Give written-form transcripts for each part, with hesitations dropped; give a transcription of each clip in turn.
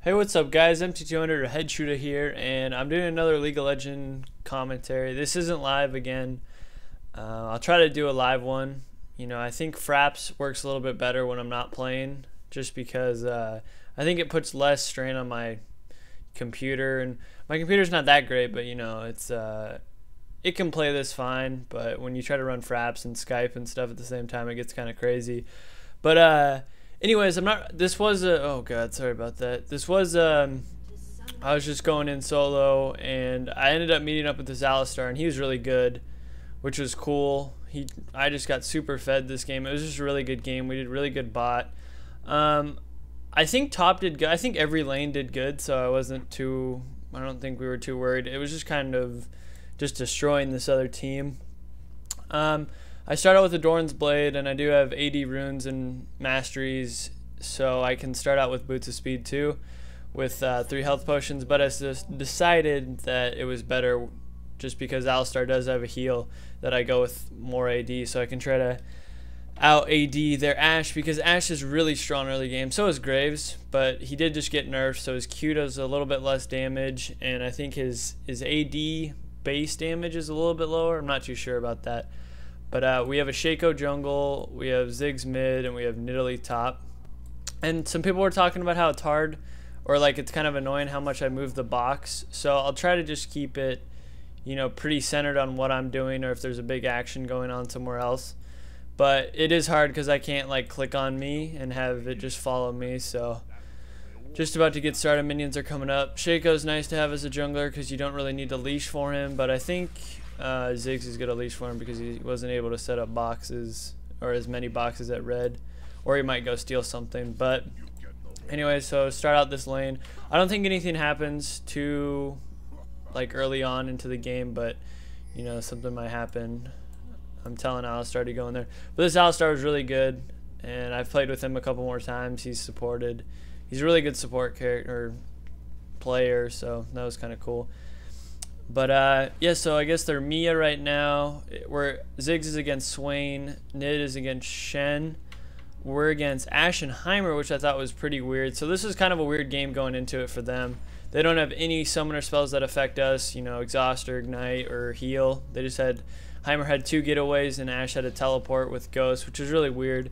Hey, what's up, guys? MT200 Head Shooter here, and I'm doing another League of Legends commentary. This isn't live again. I'll try to do a live one. I think Fraps works a little bit better when I'm not playing, just because I think it puts less strain on my computer. And my computer's not that great, but it can play this fine. But when you try to run Fraps and Skype and stuff at the same time, it gets kind of crazy. But anyways, this was oh god, sorry about that. I was just going in solo, and I ended up meeting up with this Alistar, and he was really good, which was cool. I just got super fed this game. It was just a really good game. We did really good bot. I think top did good. I think every lane did good, so I don't think we were too worried. It was just kind of just destroying this other team. I start out with the Doran's Blade, and I do have 80 runes and masteries, so I can start out with Boots of Speed too, with 3 health potions, but I just decided that it was better just because Alistar does have a heal that I go with more AD, so I can try to out AD their Ashe, because Ashe is really strong early game. So is Graves, but he did just get nerfed, so his Q does a little bit less damage, and I think his AD base damage is a little bit lower. I'm not too sure about that. But we have a Shaco jungle, we have Ziggs mid, and we have Nidalee top. And some people were talking about how it's hard, or like it's kind of annoying how much I move the box. So I'll try to just keep it, pretty centered on what I'm doing, or if there's a big action going on somewhere else. But it is hard because I can't like click on me and have it just follow me. So just about to get started. Minions are coming up. Shaco's nice to have as a jungler because you don't really need to leash for him, but I think Ziggs is going to leash for him because he wasn't able to set up boxes, or as many boxes at red, or he might go steal something. But anyway, so start out this lane. I don't think anything happens too like early on into the game, but something might happen. I'm telling Alistar to go in there. But this Alistar was really good, and I've played with him a couple more times. He's supported. He's a really good support character player, so that was kind of cool. But yeah, so I guess they're Mia right now. Ziggs is against Swain, Nid is against Shen. We're against Ashe and Heimer, which I thought was pretty weird. So this is kind of a weird game going into it for them. They don't have any summoner spells that affect us, exhaust or ignite or heal. They just had Heimer had 2 getaways, and Ashe had a teleport with Ghost, which is really weird.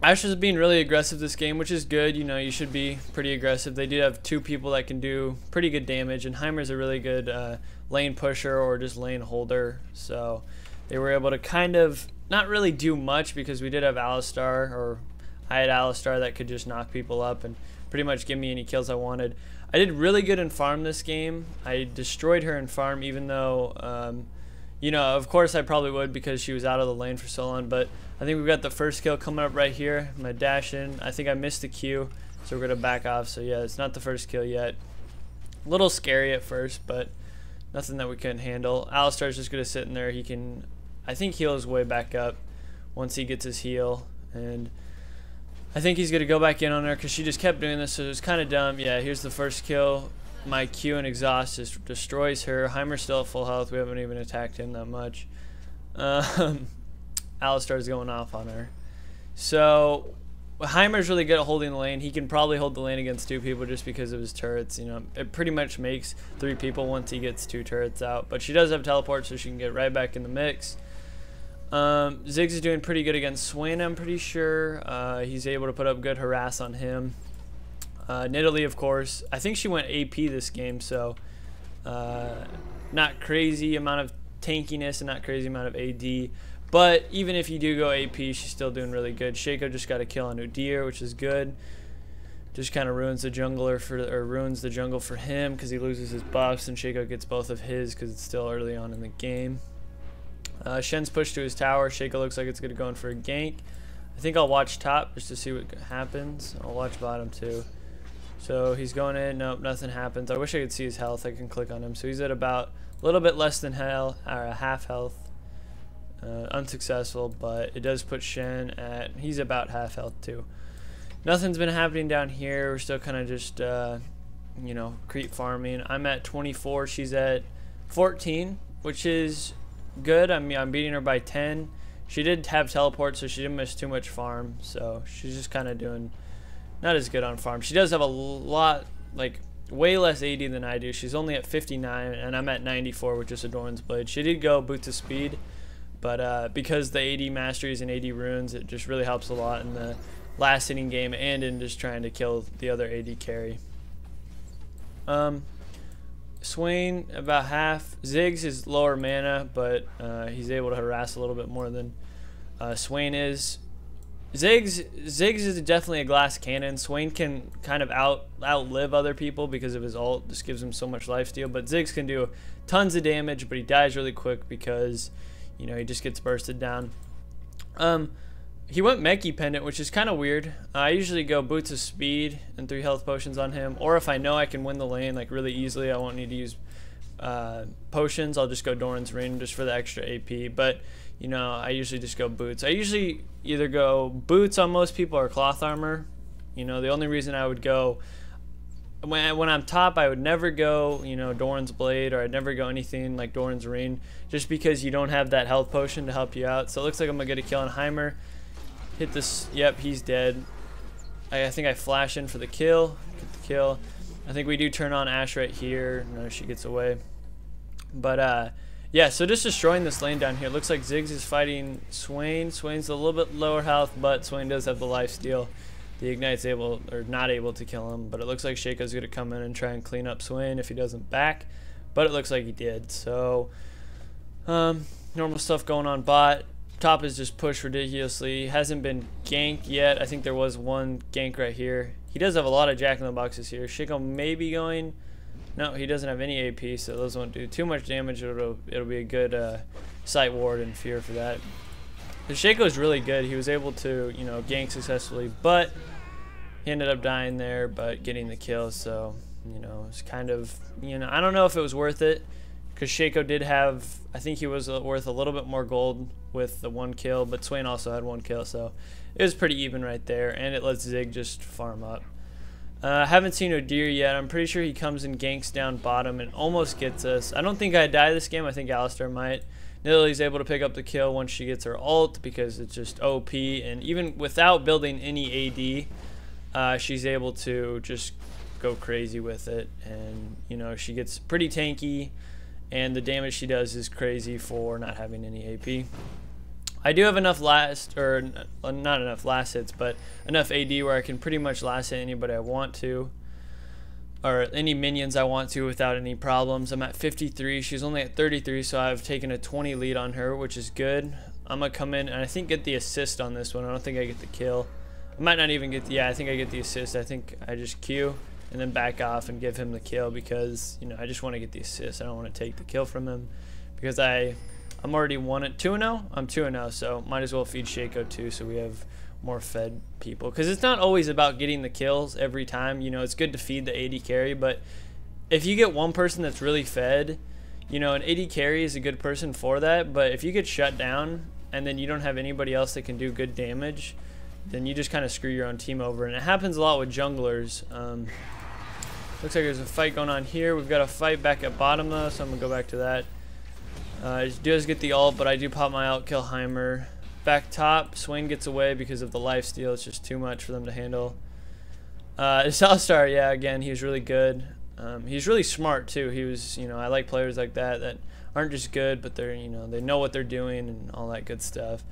Ashe is being really aggressive this game, which is good. You should be pretty aggressive. They do have 2 people that can do pretty good damage, and Heimer's a really good lane pusher or just lane holder. So they were able to kind of not really do much because we did have Alistar, or I had Alistar that could just knock people up and pretty much give me any kills I wanted. I did really good in farm this game. I destroyed her in farm, even though, of course I probably would because she was out of the lane for so long, but I think we've got the first kill coming up right here. I'm going to dash in. I think I missed the Q, so we're going to back off. So yeah, it's not the first kill yet. A little scary at first, but nothing that we couldn't handle. Alistar's just going to sit in there. He can, I think, heal his way back up once he gets his heal, and I think he's going to go back in on her because she just kept doing this, so it was kind of dumb. Yeah, here's the first kill. My Q and exhaust just destroys her. Heimer's still at full health. We haven't even attacked him that much. Alistar's going off on her. So Heimer's really good at holding the lane. He can probably hold the lane against 2 people just because of his turrets. It pretty much makes 3 people once he gets 2 turrets out. But she does have teleport, so she can get right back in the mix. Ziggs is doing pretty good against Swain, I'm pretty sure. He's able to put up good harass on him. Nidalee, of course, I think she went AP this game, so not crazy amount of tankiness and not crazy amount of AD. But even if you do go AP, she's still doing really good. Shaco just got a kill on Udyr, which is good. Just kind of ruins the jungle for him because he loses his buffs, and Shaco gets both of his because it's still early on in the game. Shen's pushed to his tower. Shaco looks like it's going to go in for a gank. I think I'll watch top just to see what happens. I'll watch bottom too. So he's going in. Nope, nothing happens. I wish I could see his health. I can click on him. So he's at about a little bit less than half health. Unsuccessful, but it does put Shen at, he's about half health too. Nothing's been happening down here. We're still kind of just, creep farming. I'm at 24. She's at 14, which is good. I'm beating her by 10. She did have teleport, so she didn't miss too much farm. So she's just kind of doing not as good on farm. She does have a lot, like way less AD than I do. She's only at 59 and I'm at 94 with just a Doran's Blade. She did go boot to speed, but because the AD masteries and AD runes, it just really helps a lot in the last inning game and in just trying to kill the other AD carry. Swain about half. Ziggs is lower mana, but he's able to harass a little bit more than Swain is. Ziggs is definitely a glass cannon. Swain can kind of outlive other people because of his ult. Just gives him so much lifesteal. But Ziggs can do tons of damage, but he dies really quick because, you know, he just gets bursted down. He went Meki Pendant, which is kind of weird. I usually go Boots of Speed and 3 health potions on him. Or if I know I can win the lane like really easily, I won't need to use potions. I'll just go Doran's Ring just for the extra AP. But, you know, I usually just go Boots. I usually either go Boots on most people or Cloth Armor. You know, the only reason I would go... When I'm top, I would never go, you know, Doran's Blade, or I'd never go anything like Doran's Ring, just because you don't have that health potion to help you out. So it looks like I'm going to get a kill on Heimer. Hit this. Yep, he's dead. I think I flash in for the kill. Get the kill. I think we do turn on Ashe right here. No, she gets away. But, yeah, so just destroying this lane down here. Looks like Ziggs is fighting Swain. Swain's a little bit lower health, but Swain does have the lifesteal. The Ignite's able, or not able to kill him. But it looks like Shaco's going to come in and try and clean up Swain if he doesn't back. But it looks like he did. So, normal stuff going on bot. Top is just pushed ridiculously. Hasn't been ganked yet. I think there was one gank right here. He does have a lot of Jack-in-the-Boxes here. Shaco may be going... No, he doesn't have any AP, so those won't do too much damage. It'll be a good sight ward and fear for that. The Shaco is really good. He was able to, you know, gank successfully, but he ended up dying there, but getting the kill. So, you know, it's kind of, you know, I don't know if it was worth it, because Shaco did have, I think he was worth a little bit more gold with the 1 kill, but Swain also had 1 kill, so it was pretty even right there, and it lets Zig just farm up. I haven't seen Udyr yet. I'm pretty sure he comes and ganks down bottom and almost gets us. I don't think I die this game. I think Alistar might. Nidalee's able to pick up the kill once she gets her ult because it's just OP, and even without building any AD, she's able to just go crazy with it, and you know, she gets pretty tanky, and the damage she does is crazy for not having any AP. I do have enough last, or not enough last hits, but enough AD where I can pretty much last hit anybody I want to, or any minions I want to without any problems. I'm at 53. She's only at 33, so I've taken a 20 lead on her, which is good. I'm going to come in and I think get the assist on this one. I don't think I get the kill. I might not even get the, yeah, I think I get the assist. I think I just Q and then back off and give him the kill because, you know, I just want to get the assist. I don't want to take the kill from him because I'm already 2-0. I'm 2-0, so might as well feed Shaco too, so we have more fed people. Because it's not always about getting the kills every time. You know, it's good to feed the AD carry, but if you get one person that's really fed, you know, an AD carry is a good person for that. But if you get shut down and then you don't have anybody else that can do good damage, then you just kind of screw your own team over. And it happens a lot with junglers. Looks like there's a fight going on here. We've got a fight back at bottom though, so I'm going to go back to that. It does get the ult, but I do pop my ult, kill Heimer. Back top, Swain gets away because of the lifesteal. It's just too much for them to handle. Alistar, yeah, again, he was really good. He's really smart too. He was, you know, I like players like that aren't just good, but they're, you know, they know what they're doing and all that good stuff.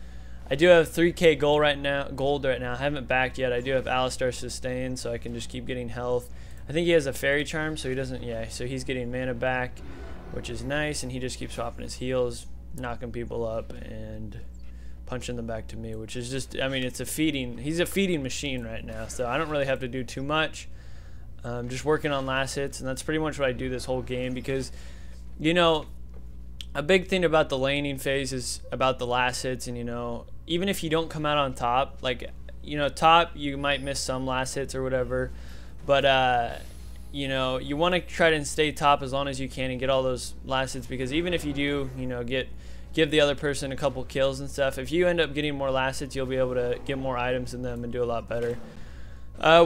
I do have 3k gold right now. I haven't backed yet. I do have Alistar sustained, so I can just keep getting health. I think he has a fairy charm, so he doesn't. Yeah, so he's getting mana back, which is nice, and he just keeps swapping his heals, knocking people up, and punching them back to me, which is just, I mean, it's a feeding, he's a feeding machine right now, so I don't really have to do too much. Just working on last hits, and that's pretty much what I do this whole game, because, you know, a big thing about the laning phase is about the last hits, and, you know, even if you don't come out on top, like, you know, top, you might miss some last hits or whatever, but, you know, you want to try to stay top as long as you can and get all those last hits, because even if you do, you know, give the other person a couple kills and stuff, if you end up getting more last hits, you'll be able to get more items in them and do a lot better.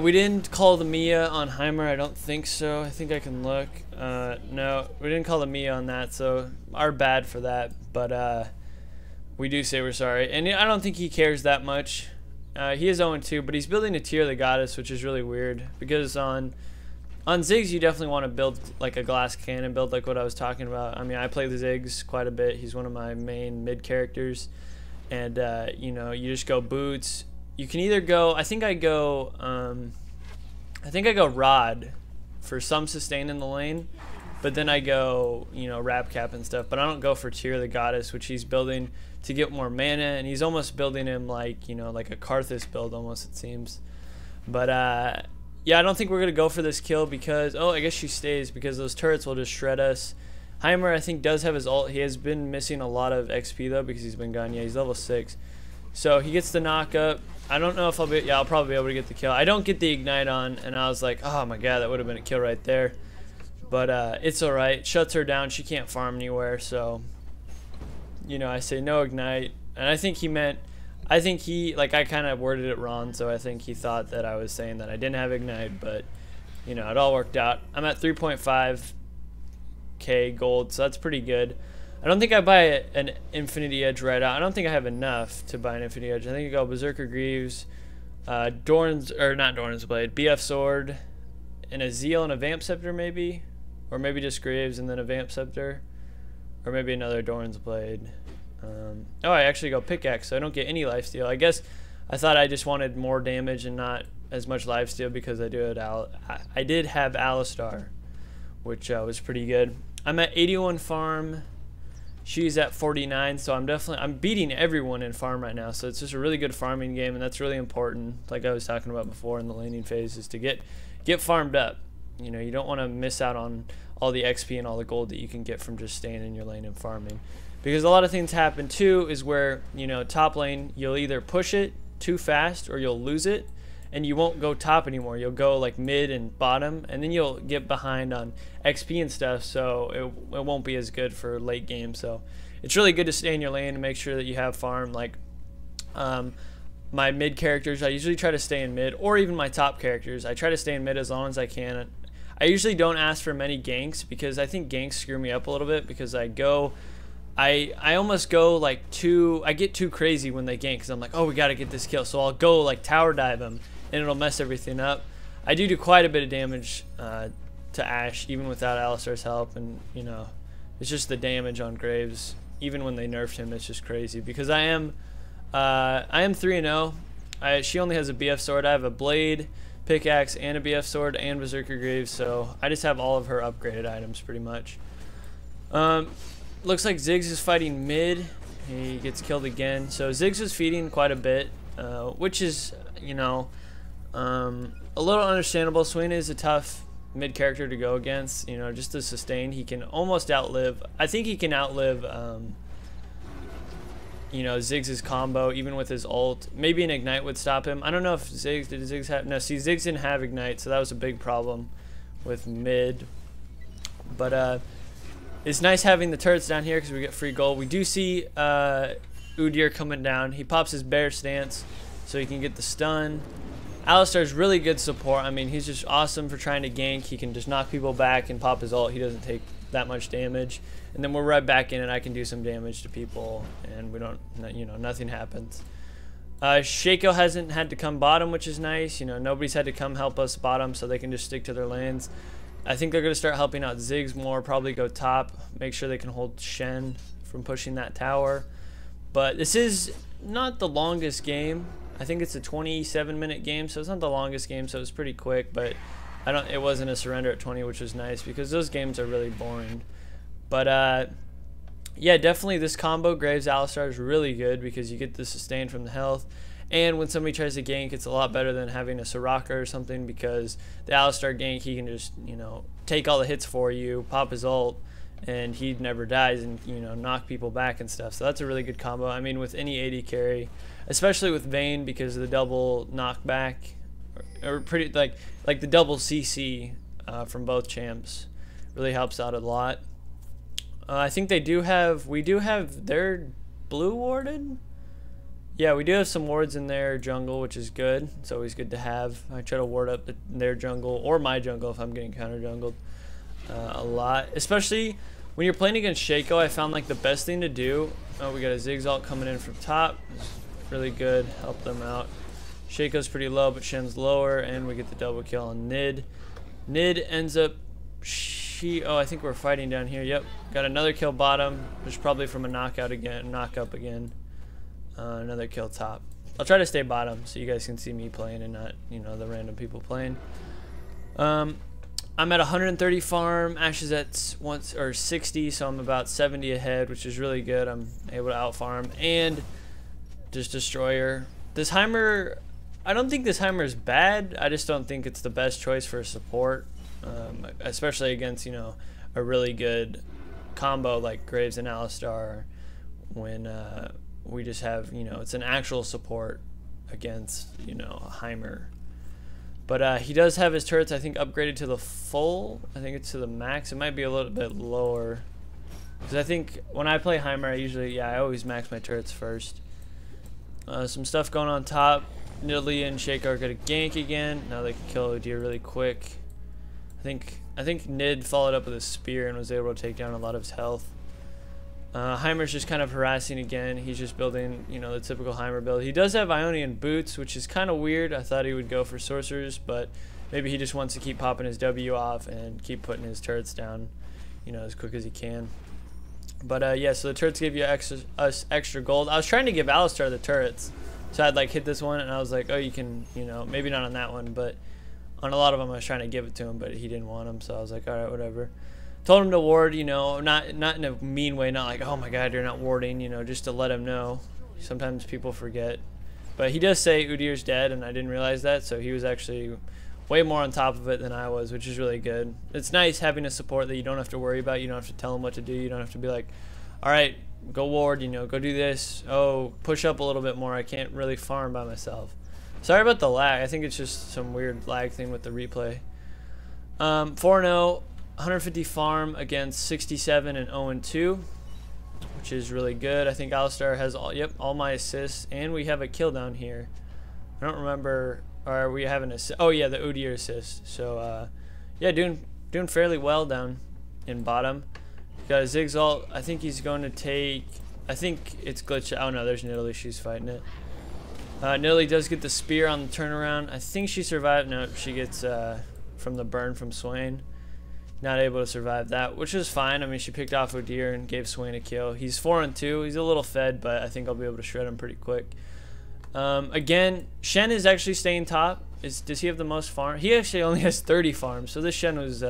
We didn't call the Mia on Heimer. I don't think so. I think I can look. No, we didn't call the Mia on that, so our bad for that, but we do say we're sorry. And I don't think he cares that much. He is 0-2, but he's building a Tear the Goddess, which is really weird because on Ziggs you definitely want to build like a glass cannon build, like what I was talking about. I mean, I play the Ziggs quite a bit. He's one of my main mid characters, and you know, you just go boots. You can either go, I think I go Rod for some sustain in the lane, but then I go, you know, Rap Cap and stuff. But I don't go for Tear the Goddess, which he's building to get more mana, and he's almost building him like, you know, like a Karthus build almost, it seems. But yeah, I don't think we're gonna go for this kill because, oh, I guess she stays because those turrets will just shred us. Heimer, I think, does have his ult. He has been missing a lot of XP though because he's been gone. Yeah, he's level 6, so he gets the knock up. I don't know if I'll be, yeah, I'll probably be able to get the kill. I don't get the ignite on, and I was like, oh my god, that would have been a kill right there. But it's alright. Shuts her down. She can't farm anywhere, so, you know, I say no ignite. And I think he meant, I think he, like, I kind of worded it wrong, so I think he thought that I was saying that I didn't have ignite, but, you know, it all worked out. I'm at 3.5k gold, so that's pretty good. I don't think I buy an Infinity Edge right out. I don't think I have enough to buy an Infinity Edge. I think I go Berserker Greaves, Doran's, or not Doran's Blade, BF Sword, and a Zeal and a Vamp Scepter maybe, or maybe just Greaves and then a Vamp Scepter, or maybe another Doran's Blade. Oh, I actually go Pickaxe, so I don't get any lifesteal. I guess I thought I just wanted more damage and not as much lifesteal because I did have Alistar, which was pretty good. I'm at 81 farm. She's at 49, so I'm beating everyone in farm right now. So it's just a really good farming game, and that's really important. Like I was talking about before in the laning phase, is to get farmed up. You know, you don't want to miss out on all the XP and all the gold that you can get from just staying in your lane and farming. Because a lot of things happen too, is where, you know, top lane, you'll either push it too fast or you'll lose it, and you won't go top anymore. You'll go like mid and bottom, and then you'll get behind on XP and stuff, so it won't be as good for late game. So it's really good to stay in your lane and make sure that you have farm. Like my mid characters, I usually try to stay in mid, or even my top characters, I try to stay in mid as long as I can. I usually don't ask for many ganks because I think ganks screw me up a little bit because I almost go like I get too crazy when they gank because I'm like, oh, we got to get this kill. So I'll go like tower dive them and it'll mess everything up. I do quite a bit of damage to Ashe even without Alistar's help, and you know, it's just the damage on Graves. Even when they nerfed him, it's just crazy because I am 3-0. She only has a BF sword. I have a blade, pickaxe, and a BF sword, and Berserker Greaves, so I just have all of her upgraded items pretty much. Looks like Ziggs is fighting mid. He gets killed again. So Ziggs is feeding quite a bit, which is, you know, a little understandable. Swain is a tough mid character to go against. You know, just to sustain, he can almost outlive. I think he can outlive, you know, Ziggs' combo even with his ult. Maybe an ignite would stop him. I don't know if did Ziggs have, no, see, Ziggs didn't have ignite, so that was a big problem with mid. But it's nice having the turrets down here because we get free gold. We do see Udyr coming down. He pops his bear stance so he can get the stun. Alistar's really good support. I mean, he's just awesome for trying to gank. He can just knock people back and pop his ult. He doesn't take that much damage. And then we're right back in and I can do some damage to people and we don't, you know, nothing happens. Shaco hasn't had to come bottom, which is nice. You know, nobody's had to come help us bottom, so they can just stick to their lanes. I think they're going to start helping out Ziggs more, probably go top, make sure they can hold Shen from pushing that tower. But this is not the longest game. I think it's a 27-minute game, so it's not the longest game, so it's pretty quick. But it wasn't a surrender at 20, which was nice because those games are really boring. But yeah, definitely this combo Graves Alistar is really good because you get the sustain from the health. And when somebody tries to gank, it's a lot better than having a Soraka or something because the Alistar gank, he can just, you know, take all the hits for you, pop his ult, and he never dies and, you know, knock people back and stuff. So that's a really good combo. I mean, with any AD carry, especially with Vayne because of the double knockback, or pretty like the double CC from both champs really helps out a lot. I think we do have their blue warded. Yeah, we do have some wards in their jungle, which is good. It's always good to have. I try to ward up their jungle or my jungle if I'm getting counter jungled a lot. Especially when you're playing against Shaco, I found like the best thing to do. Oh, we got a Ziggs ult coming in from top. It's really good. Help them out. Shaco's pretty low, but Shen's lower, and we get the double kill on Nid. Nid ends up, oh, I think we're fighting down here. Yep, got another kill bottom, which is probably from a knockout again, knock up again. Another kill top. I'll try to stay bottom so you guys can see me playing and not, you know, the random people playing. I'm at 130 farm. Ash is at 60, so I'm about 70 ahead, which is really good. I'm able to out farm and just destroyer. This Heimer, I don't think this Heimer is bad. I just don't think it's the best choice for support, especially against, you know, a really good combo like Graves and Alistar, when we just have, you know, it's an actual support against, you know, a Heimer. But he does have his turrets, I think, upgraded to the full. I think it's to the max. It might be a little bit lower, because I think when I play Heimer, I usually, I always max my turrets first. Some stuff going on top. Nidalee and Shaco are gonna gank again. Now they can kill Udyr really quick. I think Nid followed up with a spear and was able to take down a lot of his health. Heimer's just kind of harassing again. He's just building, you know, the typical Heimer build. He does have Ionian boots, which is kind of weird. I thought he would go for sorcerers, but maybe he just wants to keep popping his W off and keep putting his turrets down, you know, as quick as he can. But yeah, so the turrets give you extra gold. I was trying to give Alistar the turrets, so I'd like hit this one, and I was like, oh, you can, you know, maybe not on that one, but on a lot of them I was trying to give it to him, but he didn't want them, so I was like, all right, whatever. Told him to ward, you know, not in a mean way, not like, oh my god, you're not warding, you know, just to let him know. Sometimes people forget. But he does say Udyr's dead, and I didn't realize that, so he was actually way more on top of it than I was, which is really good. It's nice having a support that you don't have to worry about. You don't have to tell him what to do. You don't have to be like, all right, go ward, you know, go do this. Oh, push up a little bit more. I can't really farm by myself. Sorry about the lag. I think it's just some weird lag thing with the replay. 4-0. 150 farm against 67 and 0-2, which is really good. I think Alistar has all my assists, and we have a kill down here. I don't remember, or we have an assist. Oh yeah, the Udyr assist. So yeah, doing fairly well down in bottom. Got a Ziggs ult. I think he's going to take. I think it's glitched. Oh no, there's Nidalee. She's fighting it. Nidalee does get the spear on the turnaround. I think she survived. No, she gets from the burn from Swain. Not able to survive that, which is fine. I mean, she picked off Udyr and gave Swain a kill. He's 4-2. He's a little fed, but I think I'll be able to shred him pretty quick. Again, Shen is actually staying top. Does he have the most farm? He actually only has 30 farms, so this Shen was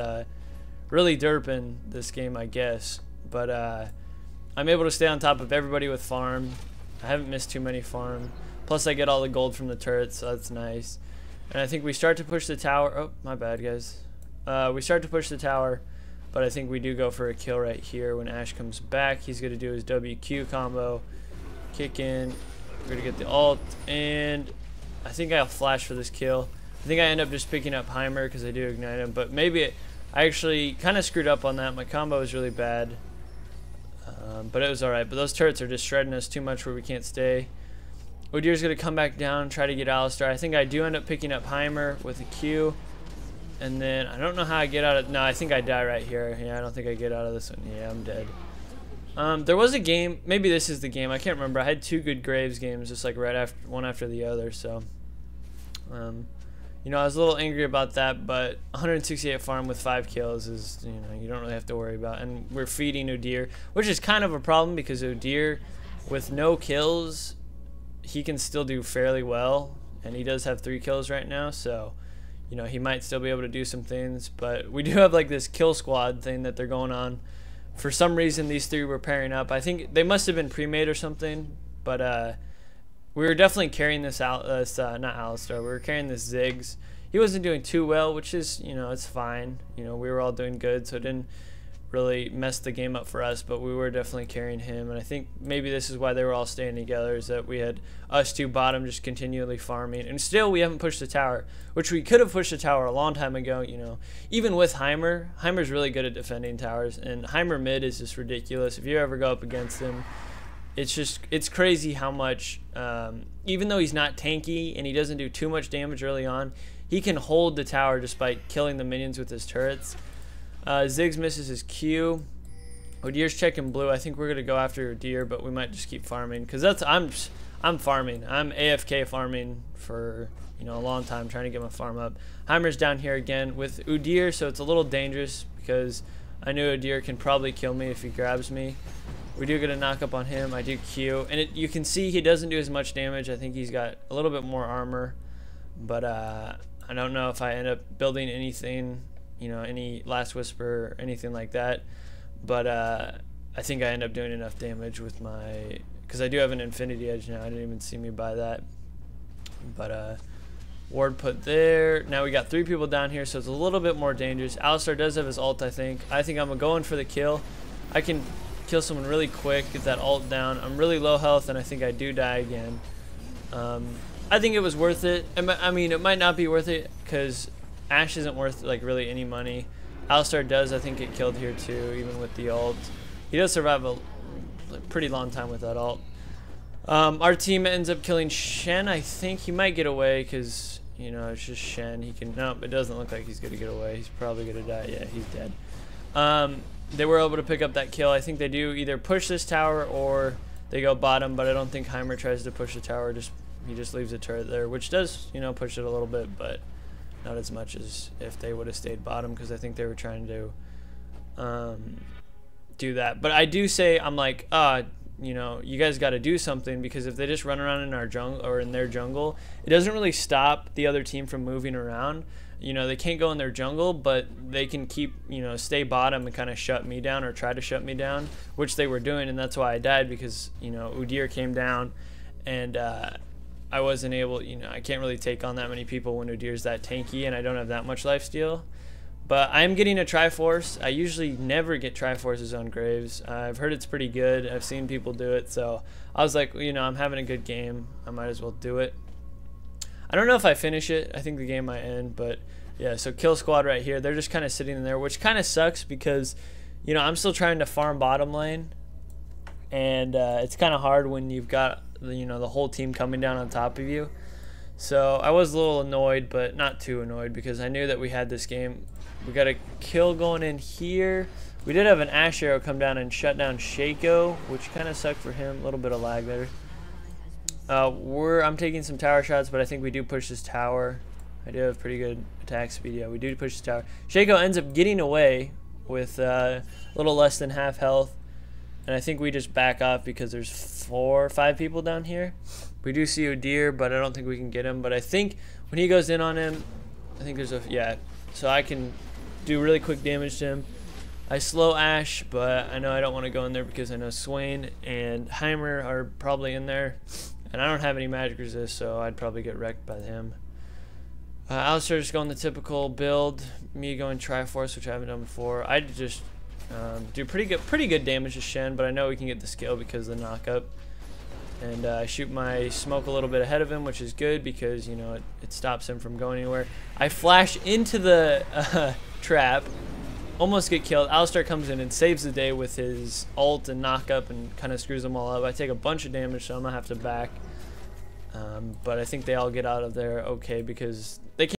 really derping this game, I guess. But I'm able to stay on top of everybody with farm. I haven't missed too many farm. Plus, I get all the gold from the turrets, so that's nice. And I think we start to push the tower. Oh, my bad, guys. We start to push the tower, but I think we do go for a kill right here when Ash comes back. He's going to do his WQ combo, kick in. We're going to get the ult, and I think I'll flash for this kill. I think I end up just picking up Heimer because I do ignite him, but maybe I actually kind of screwed up on that. My combo was really bad, but it was alright. But those turrets are just shredding us too much where we can't stay. Udyr's going to come back down, try to get Alistar. I think I do end up picking up Heimer with a Q. And then, I don't know how I get out of... No, I think I die right here. Yeah, I don't think I get out of this one. Yeah, I'm dead. There was a game... Maybe this is the game. I can't remember. I had 2 good Graves games, just like right after one after the other. So, you know, I was a little angry about that. But 168 farm with 5 kills is, you know, you don't really have to worry about. And we're feeding Udyr, which is kind of a problem because Udyr, with no kills, he can still do fairly well. And he does have 3 kills right now, so... You know, he might still be able to do some things, but we do have like this kill squad thing that they're going on. For some reason, these 3 were pairing up. I think they must have been pre-made or something, but we were definitely carrying this out. Not Alistar. We were carrying this Ziggs. He wasn't doing too well, which is, you know, it's fine. You know, we were all doing good, so it didn't really mess the game up for us, but we were definitely carrying him. And I think maybe this is why they were all staying together, is that we had us 2 bottom just continually farming, and still we haven't pushed the tower, which we could have pushed the tower a long time ago. You know, even with Heimer's really good at defending towers, and Heimer mid is just ridiculous. If you ever go up against him, it's crazy how much, even though he's not tanky and he doesn't do too much damage early on, he can hold the tower just by killing the minions with his turrets. Ziggs misses his Q. Udyr's checking blue. I think we're gonna go after Udyr, but we might just keep farming because I'm I'm farming. I'm AFK farming for, you know, a long time, trying to get my farm up. Heimer's down here again with Udyr, so it's a little dangerous because I know Udyr can probably kill me if he grabs me. We do get a knock up on him. I do Q, and you can see he doesn't do as much damage. I think he's got a little bit more armor, but I don't know if I end up building anything, you know, any Last Whisper or anything like that. But I think I end up doing enough damage with my, because I do have an Infinity Edge now. I didn't even see me buy that. But ward put there. Now we got 3 people down here, so it's a little bit more dangerous. Alistar does have his ult, I think. I think I'm going for the kill. I can kill someone really quick, get that ult down. I'm really low health, and I think I do die again. I think it was worth it. I mean, it might not be worth it because Ashe isn't worth like really any money. Alistar does, I think, get killed here too, even with the ult. He does survive a pretty long time with that ult. Our team ends up killing Shen. I think he might get away because, you know, it's just Shen. He can, nope, it doesn't look like he's going to get away. He's probably going to die. Yeah, he's dead. They were able to pick up that kill. I think they do either push this tower or they go bottom, but I don't think Heimer tries to push the tower. He just leaves a turret there, which does, you know, push it a little bit, but not as much as if they would have stayed bottom, because I think they were trying to do that. But I do say, I'm like, you know, you guys got to do something, because if they just run around in our jungle or in their jungle, it doesn't really stop the other team from moving around. You know, they can't go in their jungle, but they can keep, you know, stay bottom and kind of shut me down or try to shut me down, which they were doing, and that's why I died, because, you know, Udyr came down, and I wasn't able, you know, I can't really take on that many people when Udyr's that tanky, and I don't have that much lifesteal. But I'm getting a Triforce. I usually never get Triforces on Graves. I've heard it's pretty good. I've seen people do it, so I was like, you know, I'm having a good game. I might as well do it. I don't know if I finish it. I think the game might end, but yeah, so kill squad right here. They're just kind of sitting in there, which kind of sucks because, you know, I'm still trying to farm bottom lane, and it's kind of hard when you've got, you know, the whole team coming down on top of you. So I was a little annoyed, but not too annoyed, because I knew that we had this game. We got a kill going in here. We did have an Ashe arrow come down and shut down Shaco, which kind of sucked for him. A little bit of lag there. I'm taking some tower shots, but I think we do push this tower. I do have pretty good attack speed. Yeah, we do push this tower. Shaco ends up getting away with a little less than half health, and I think we just back off because there's 4 or 5 people down here. We do see Udyr, but I don't think we can get him. But I think when he goes in on him, I think there's a, yeah, so I can do really quick damage to him. I slow Ashe, but I know I don't want to go in there because I know Swain and Heimer are probably in there. And I don't have any magic resist, so I'd probably get wrecked by him. Alistar just going the typical build. Me going Triforce, which I haven't done before. I'd just do pretty good damage to Shen, but I know we can get the skill because of the knockup. And I shoot my smoke a little bit ahead of him, which is good because, you know, it stops him from going anywhere. I flash into the trap, almost get killed. Alistar comes in and saves the day with his ult and knockup and kind of screws them all up. I take a bunch of damage, so I'm going to have to back. But I think they all get out of there okay because they can't